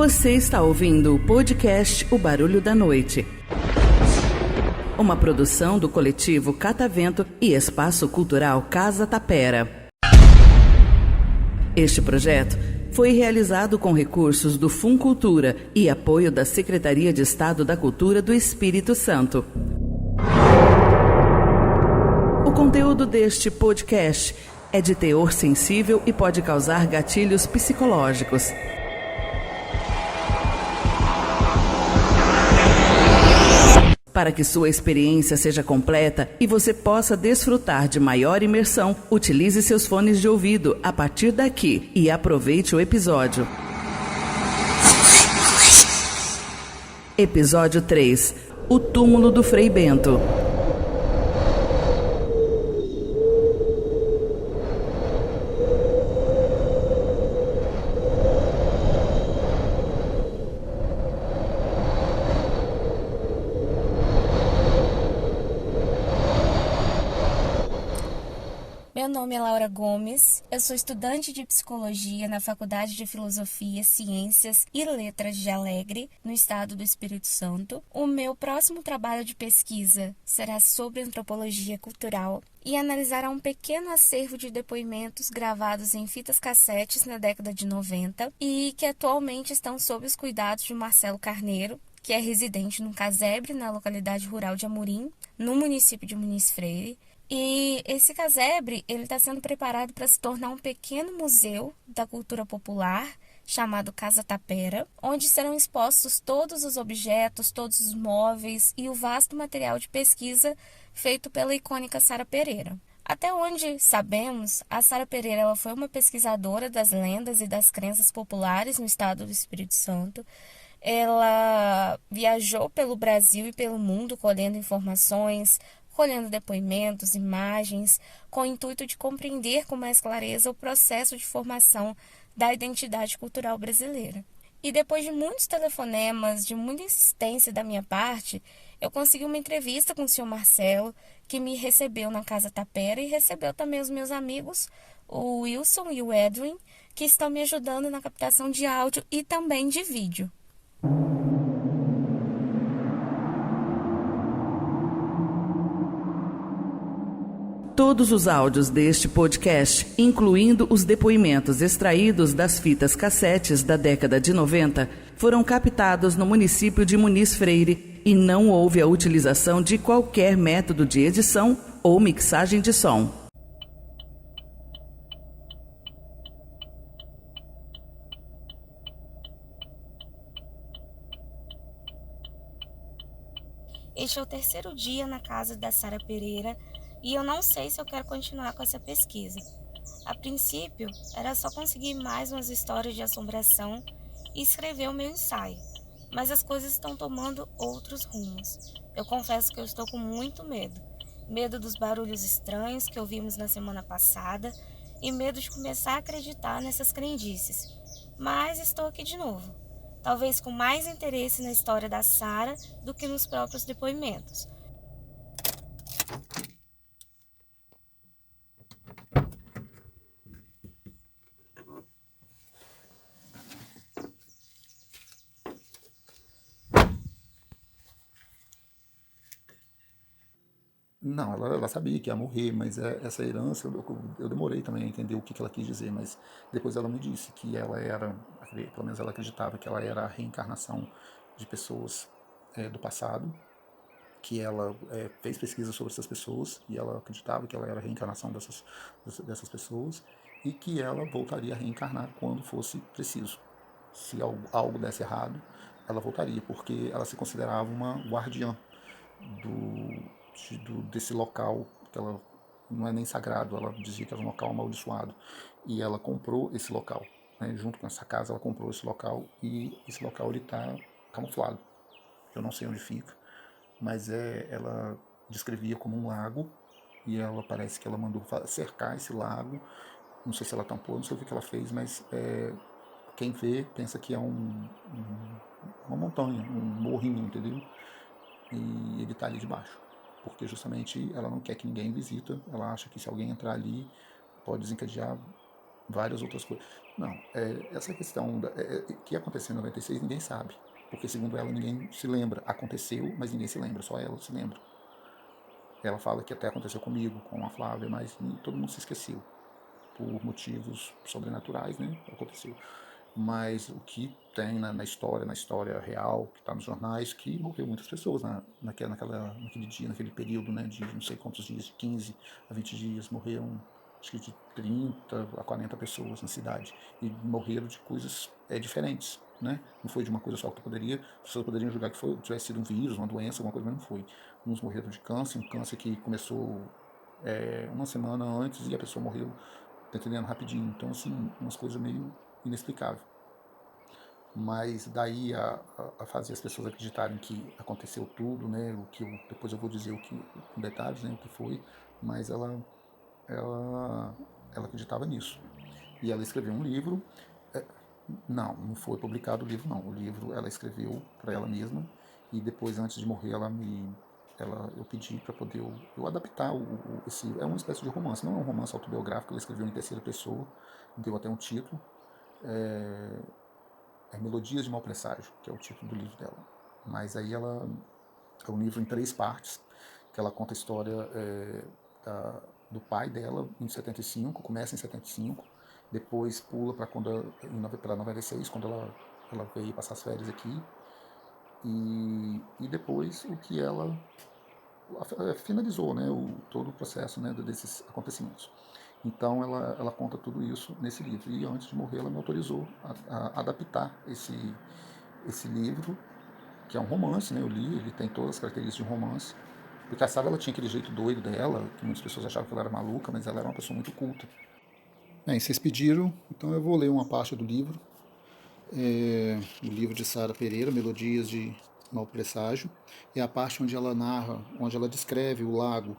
Você está ouvindo o podcast O Barulho da Noite, uma produção do coletivo Catavento e Espaço Cultural Casa Tapera. Este projeto foi realizado com recursos do Funcultura e apoio da Secretaria de Estado da Cultura do Espírito Santo. O conteúdo deste podcast é de teor sensível e pode causar gatilhos psicológicos. Para que sua experiência seja completa e você possa desfrutar de maior imersão, utilize seus fones de ouvido a partir daqui e aproveite o episódio. Episódio 3: O Túmulo do Frei Bento. Meu nome é Laura Gomes, eu sou estudante de Psicologia na Faculdade de Filosofia, Ciências e Letras de Alegre, no estado do Espírito Santo. O meu próximo trabalho de pesquisa será sobre antropologia cultural e analisará um pequeno acervo de depoimentos gravados em fitas cassetes na década de 90 e que atualmente estão sob os cuidados de Marcelo Carneiro, que é residente no casebre na localidade rural de Amorim, no município de Muniz Freire. E esse casebre está sendo preparado para se tornar um pequeno museu da cultura popular, chamado Casa Tapera, onde serão expostos todos os objetos, todos os móveis e o vasto material de pesquisa feito pela icônica Sara Pereira. Até onde sabemos, a Sara Pereira ela foi uma pesquisadora das lendas e das crenças populares no estado do Espírito Santo. Ela viajou pelo Brasil e pelo mundo colhendo informações, colhendo depoimentos, imagens, com o intuito de compreender com mais clareza o processo de formação da identidade cultural brasileira. E depois de muitos telefonemas, de muita insistência da minha parte, eu consegui uma entrevista com o senhor Marcelo, que me recebeu na Casa Tapera e recebeu também os meus amigos, o Wilson e o Edwin, que estão me ajudando na captação de áudio e também de vídeo. Todos os áudios deste podcast, incluindo os depoimentos extraídos das fitas cassetes da década de 90, foram captados no município de Muniz Freire e não houve a utilização de qualquer método de edição ou mixagem de som. Este é o terceiro dia na casa da Sara Pereira e eu não sei se eu quero continuar com essa pesquisa. A princípio, era só conseguir mais umas histórias de assombração e escrever o meu ensaio, mas as coisas estão tomando outros rumos. Eu confesso que eu estou com muito medo. Medo dos barulhos estranhos que ouvimos na semana passada e medo de começar a acreditar nessas crendices. Mas estou aqui de novo. Talvez com mais interesse na história da Sara do que nos próprios depoimentos. Não, ela sabia que ia morrer, mas essa herança, eu demorei também a entender o que ela quis dizer, mas depois ela me disse que ela era, pelo menos ela acreditava que ela era a reencarnação de pessoas do passado, que ela fez pesquisa sobre essas pessoas e ela acreditava que ela era a reencarnação dessas pessoas e que ela voltaria a reencarnar quando fosse preciso. Se algo desse errado, ela voltaria, porque ela se considerava uma guardiã desse local, que ela não é nem sagrado, ela dizia que era um local amaldiçoado, e ela comprou esse local, né? Junto com essa casa ela comprou esse local, e esse local ele está camuflado, eu não sei onde fica, mas ela descrevia como um lago, e ela parece que ela mandou cercar esse lago, não sei se ela tampou, não sei o que ela fez, mas quem vê pensa que é uma montanha, um morrinho, entendeu? E ele está ali debaixo, porque justamente ela não quer que ninguém visita, ela acha que se alguém entrar ali pode desencadear várias outras coisas. Não, essa questão que aconteceu em 96 ninguém sabe, porque segundo ela ninguém se lembra. Aconteceu, mas ninguém se lembra, só ela se lembra. Ela fala que até aconteceu comigo, com a Flávia, mas todo mundo se esqueceu, por motivos sobrenaturais, né? Aconteceu. Mas o que tem na história real, que está nos jornais, que morreu muitas pessoas naquele dia, naquele período, né, de não sei quantos dias, de 15 a 20 dias, morreram acho que de 30 a 40 pessoas na cidade, e morreram de coisas diferentes, né? Não foi de uma coisa só que as pessoas poderiam julgar que tivesse sido um vírus, uma doença, alguma coisa, mas não foi. Uns morreram de câncer, um câncer que começou uma semana antes e a pessoa morreu, tá entendendo, rapidinho. Então, assim, umas coisas meio inexplicáveis. Mas daí a fazer as pessoas acreditarem que aconteceu tudo, né? Depois eu vou dizer com detalhes, né? O que foi, mas ela, ela acreditava nisso. E ela escreveu um livro. é, não foi publicado o livro, não. O livro ela escreveu para ela mesma e depois, antes de morrer, eu pedi para poder eu adaptar esse. É uma espécie de romance, não é um romance autobiográfico, ela escreveu em terceira pessoa, deu até um título. Melodias de Mau Presságio, que é o título do livro dela. Mas aí é um livro em 3 partes, que ela conta a história do pai dela em 75, começa em 75, depois pula para 96, quando ela veio passar as férias aqui, e depois o que ela finalizou, né, todo o processo, né, desses acontecimentos. Então ela conta tudo isso nesse livro. E antes de morrer ela me autorizou a adaptar esse livro, que é um romance, né? Eu li, ele tem todas as características de um romance. Porque a Sara, ela tinha aquele jeito doido dela, que muitas pessoas achavam que ela era maluca, mas ela era uma pessoa muito culta. Bem, vocês pediram, então eu vou ler uma parte do livro. O livro de Sara Pereira, Melodias de Mau Presságio. É a parte onde ela narra, onde ela descreve o lago,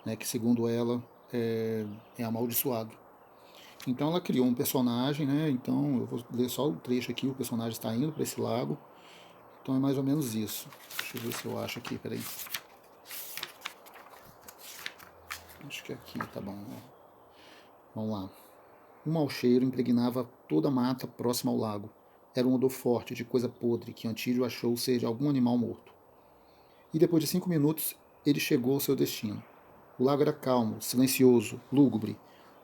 né, que segundo ela é amaldiçoado. Então ela criou um personagem, né? Então eu vou ler só o trecho aqui, o personagem está indo para esse lago. Então é mais ou menos isso. Deixa eu ver se eu acho aqui, peraí. Acho que aqui tá bom. Vamos lá. Um mau cheiro impregnava toda a mata próxima ao lago. Era um odor forte de coisa podre que Antídio achou ser de algum animal morto. E depois de 5 minutos, ele chegou ao seu destino. O lago era calmo, silencioso, lúgubre.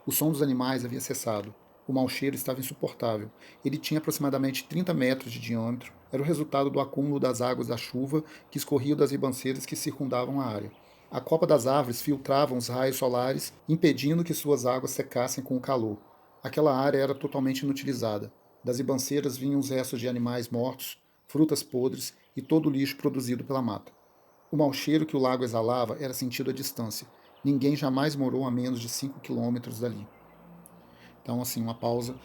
O som dos animais havia cessado. O mau cheiro estava insuportável. Ele tinha aproximadamente 30 metros de diâmetro. Era o resultado do acúmulo das águas da chuva que escorriam das ribanceiras que circundavam a área. A copa das árvores filtrava os raios solares, impedindo que suas águas secassem com o calor. Aquela área era totalmente inutilizada. Das ribanceiras vinham os restos de animais mortos, frutas podres e todo o lixo produzido pela mata. O mau cheiro que o lago exalava era sentido à distância. Ninguém jamais morou a menos de 5 quilômetros dali. Então, assim, uma pausa,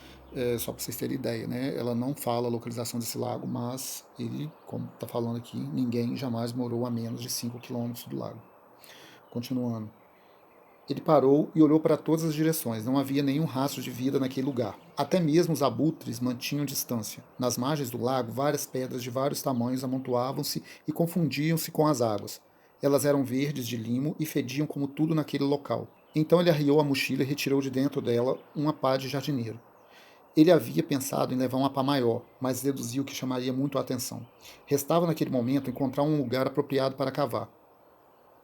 só para vocês terem ideia, né? Ela não fala a localização desse lago, mas ele, como está falando aqui, ninguém jamais morou a menos de 5 quilômetros do lago. Continuando. Ele parou e olhou para todas as direções. Não havia nenhum rastro de vida naquele lugar. Até mesmo os abutres mantinham distância. Nas margens do lago, várias pedras de vários tamanhos amontoavam-se e confundiam-se com as águas. Elas eram verdes de limo e fediam como tudo naquele local. Então ele arriou a mochila e retirou de dentro dela uma pá de jardineiro. Ele havia pensado em levar uma pá maior, mas deduziu que chamaria muito a atenção. Restava naquele momento encontrar um lugar apropriado para cavar.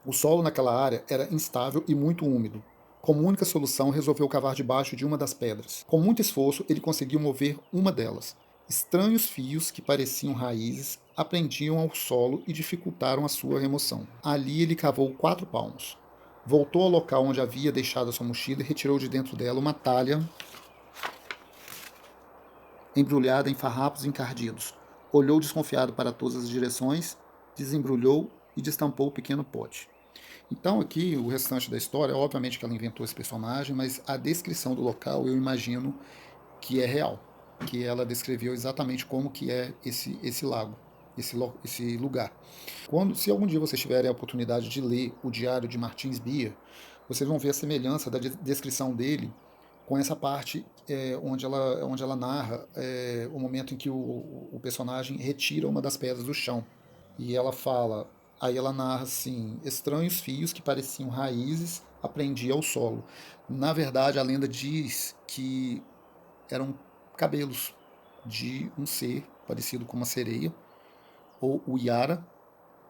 O solo naquela área era instável e muito úmido. Como única solução, resolveu cavar debaixo de uma das pedras. Com muito esforço, ele conseguiu mover uma delas. Estranhos fios que pareciam raízes aprendiam ao solo e dificultaram a sua remoção. Ali ele cavou 4 palmos. Voltou ao local onde havia deixado a sua mochila e retirou de dentro dela uma talha embrulhada em farrapos encardidos. Olhou desconfiado para todas as direções, desembrulhou e destampou o pequeno pote. Então aqui o restante da história, obviamente que ela inventou esse personagem, mas a descrição do local eu imagino que é real, que ela descreveu exatamente como que é esse lago, esse lugar. Se algum dia vocês tiverem a oportunidade de ler o Diário de Martins Beer, vocês vão ver a semelhança da descrição dele com essa parte onde ela narra o momento em que o personagem retira uma das pedras do chão. E ela fala, aí ela narra assim, estranhos fios que pareciam raízes aprendia ao solo. Na verdade, a lenda diz que eram cabelos de um ser parecido com uma sereia, ou o Yara.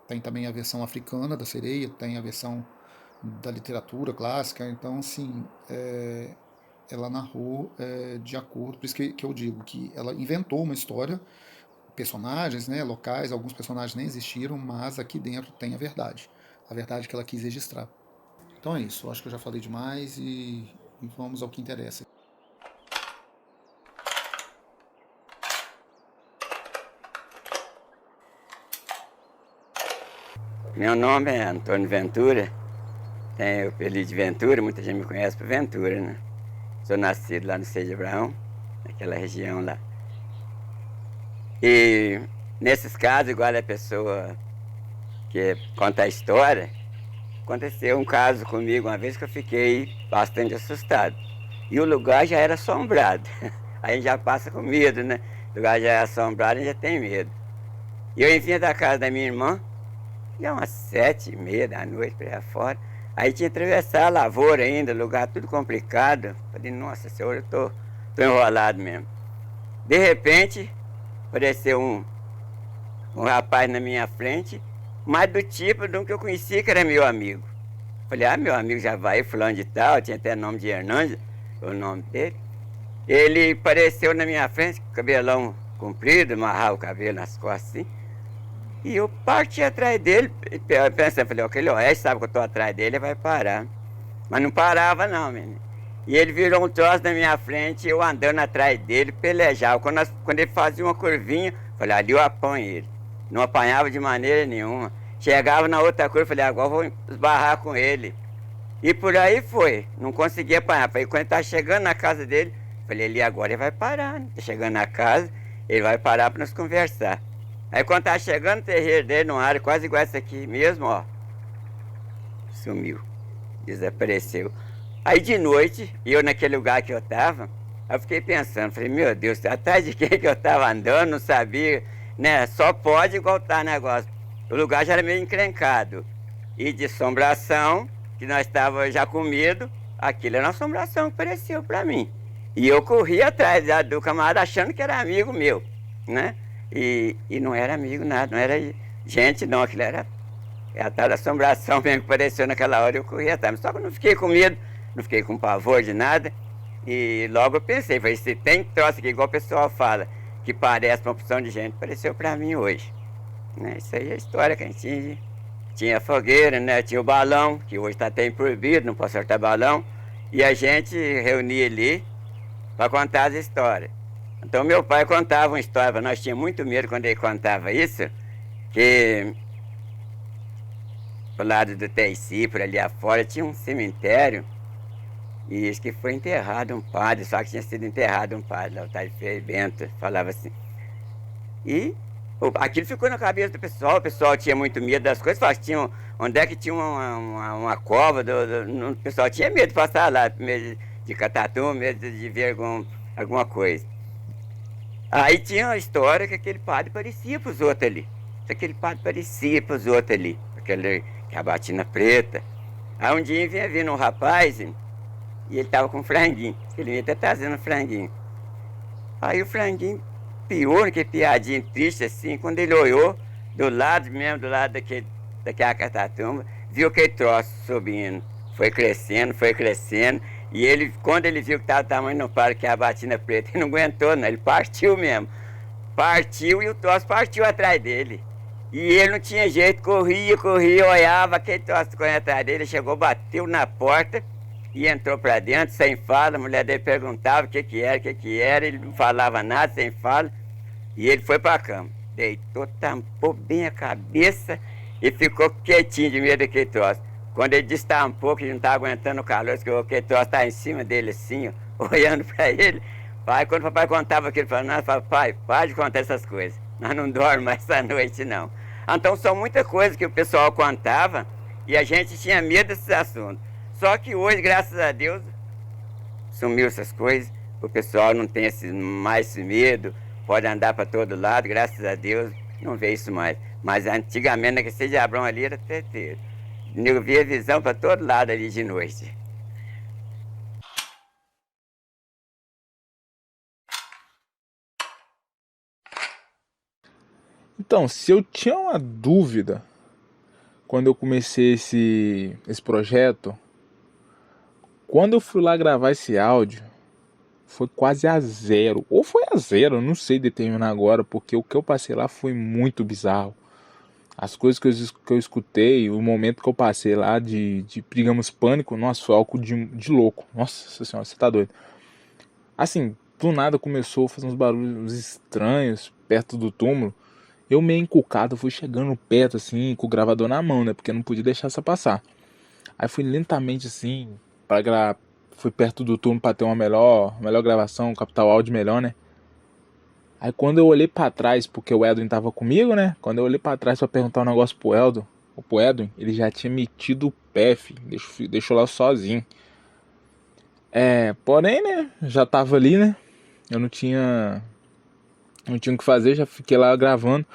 Tem também a versão africana da sereia, tem a versão da literatura clássica. Então, assim, ela narrou de acordo, por isso que eu digo que ela inventou uma história, personagens, né, locais, alguns personagens nem existiram, mas aqui dentro tem a verdade que ela quis registrar. Então é isso, eu acho que eu já falei demais e vamos ao que interessa. Meu nome é Antônio Ventura, tenho o apelido de Ventura, muita gente me conhece por Ventura, né? Sou nascido lá no Sede Abraão, naquela região lá. E nesses casos, igual a pessoa que conta a história, aconteceu um caso comigo uma vez que eu fiquei bastante assustado. E o lugar já era assombrado. Aí a gente já passa com medo, né? O lugar já é assombrado, a gente já tem medo. E eu vinha da casa da minha irmã, já umas 7h30 da noite, para aí fora. Aí tinha que atravessar a lavoura ainda, lugar tudo complicado. Falei, nossa senhora, eu tô enrolado mesmo. De repente, apareceu um rapaz na minha frente, mas do tipo de um que eu conhecia que era meu amigo. Falei, meu amigo já vai, fulano de tal, tinha até nome de Hernandes, o nome dele. Ele apareceu na minha frente, cabelão comprido, amarrava o cabelo nas costas assim. E eu parti atrás dele, pensando, falei, aquele oeste sabe que eu tô atrás dele, ele vai parar. Mas não parava não, menino. E ele virou um troço na minha frente, eu andando atrás dele, pelejava. Quando ele fazia uma curvinha, falei, ali eu apanho ele. Não apanhava de maneira nenhuma. Chegava na outra curva, falei, agora vou esbarrar com ele. E por aí foi, não conseguia apanhar. Falei, quando ele tá chegando na casa dele, falei, ele agora ele vai parar, né? Tá chegando na casa, ele vai parar para nós conversar. Aí quando tá chegando no terreiro dele, numa área quase igual essa aqui mesmo, ó, sumiu, desapareceu. Aí de noite, eu naquele lugar que eu tava, eu fiquei pensando, falei, meu Deus, atrás de quem que eu tava andando, não sabia, né, só pode voltar negócio. O lugar já era meio encrencado, e de assombração, que nós estávamos já com medo, aquilo era uma assombração que apareceu para mim. E eu corri atrás do camarada achando que era amigo meu, né? E não era amigo nada, não era gente não, aquilo era a tal assombração mesmo que apareceu naquela hora, eu corri atrás. Só que eu não fiquei com medo, não fiquei com pavor de nada. E logo eu pensei, falei, se tem troço aqui, igual o pessoal fala, que parece uma opção de gente, apareceu para mim hoje. Né? Isso aí é a história que a gente tinha a fogueira, né? Tinha o balão, que hoje está até proibido, não pode soltar balão. E a gente reunia ali para contar as histórias. Então meu pai contava uma história, nós tínhamos muito medo quando ele contava isso, que pro lado do Teici, por ali afora, tinha um cemitério, e isso que foi enterrado um padre, só que tinha sido enterrado um padre, lá o Padre Frei Bento, falava assim. E aquilo ficou na cabeça do pessoal, o pessoal tinha muito medo das coisas, falava que tinha, onde é que tinha uma cova, o pessoal tinha medo de passar lá, medo de catatum, medo de ver alguma coisa. Aí tinha a história que aquele padre parecia para os outros ali. Aquele padre parecia para os outros ali. Aquele que a batina preta. Aí um dia vinha vindo um rapaz e ele estava com um franguinho. Ele vinha até trazendo um franguinho. Aí o franguinho pior, que piadinha triste assim. Quando ele olhou do lado mesmo, do lado daquela catatumba, viu aquele troço subindo. Foi crescendo, foi crescendo. E ele, quando ele viu que estava o tamanho do paro, que é a batina preta, ele não aguentou, não. Ele partiu mesmo. Partiu e o troço partiu atrás dele. E ele não tinha jeito, corria, olhava, aquele troço correndo atrás dele, chegou, bateu na porta e entrou para dentro, sem fala. A mulher dele perguntava o que era, ele não falava nada, sem fala. E ele foi para a cama. Deitou, tampou bem a cabeça e ficou quietinho de medo daquele troço. Quando ele destampou que não estava aguentando o calor, que aquele troço estava em cima dele assim, ó, olhando para ele. Pai, quando o papai contava aquilo para nós, falava, pai, para de contar essas coisas. Nós não dormimos mais essa noite, não. Então são muitas coisas que o pessoal contava e a gente tinha medo desses assuntos. Só que hoje, graças a Deus, sumiu essas coisas. O pessoal não tem mais esse medo, pode andar para todo lado, graças a Deus, não vê isso mais. Mas antigamente, naquele Sede Abraão ali, era certeza. Eu via visão para todo lado ali de noite. Então, se eu tinha uma dúvida quando eu comecei esse projeto, quando eu fui lá gravar esse áudio, foi quase a zero. Ou foi a zero, eu não sei determinar agora, porque o que eu passei lá foi muito bizarro. As coisas que eu escutei, o momento que eu passei lá digamos, pânico, nossa, foi algo de louco. Nossa senhora, você tá doido. Assim, do nada começou a fazer uns barulhos estranhos perto do túmulo. Eu meio encucado, fui chegando perto assim, com o gravador na mão, né? Porque eu não podia deixar essa passar. Aí fui lentamente assim, fui perto do túmulo pra ter uma melhor gravação, captar o áudio melhor, né? Aí quando eu olhei pra trás, porque o Edwin tava comigo, né? Quando eu olhei pra trás pra perguntar um negócio pro Edwin, ele já tinha metido o pé, filho. Deixou lá sozinho. Porém, né? Já tava ali, né? Eu não tinha o que fazer, já fiquei lá gravando.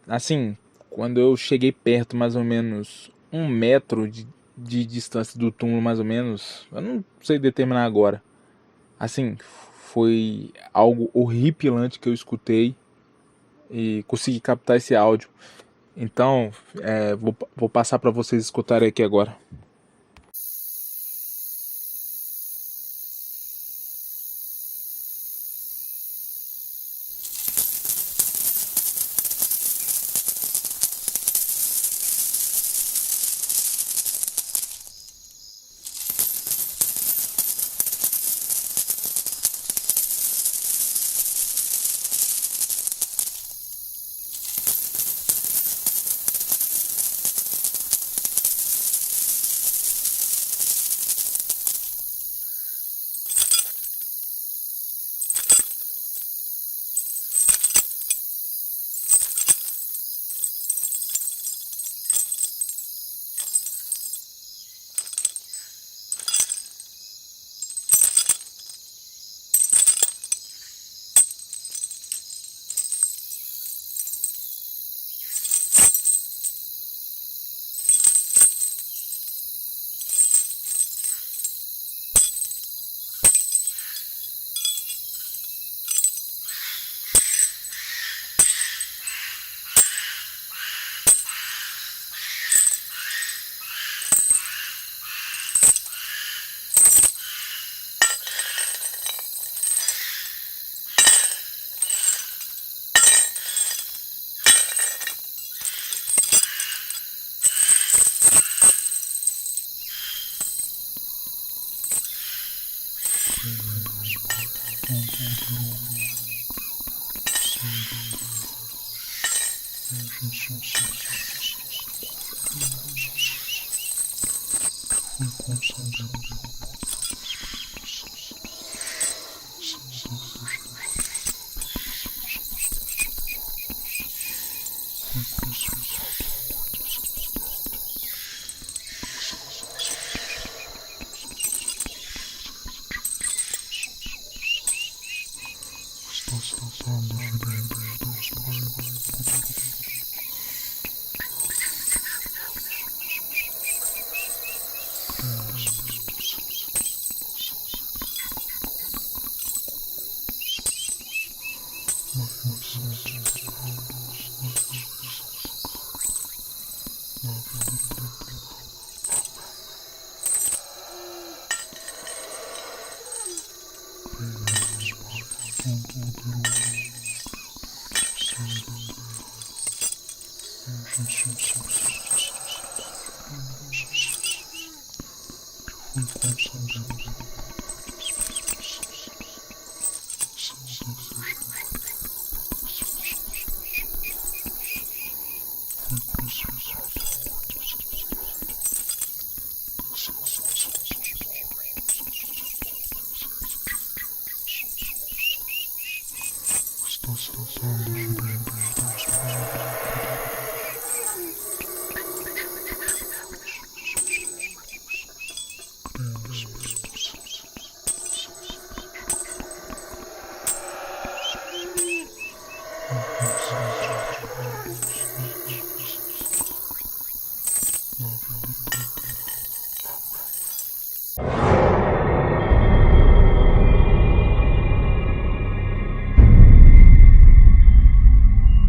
Assim, quando eu cheguei perto, mais ou menos 1 metro de distância do túmulo, mais ou menos, eu não sei determinar agora. Assim, foi algo horripilante que eu escutei e consegui captar esse áudio. Então, vou passar para vocês escutarem aqui agora.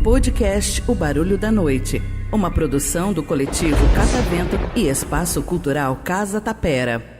Podcast O Barulho da Noite, uma produção do coletivo Catavento e Espaço Cultural Casa Tapera.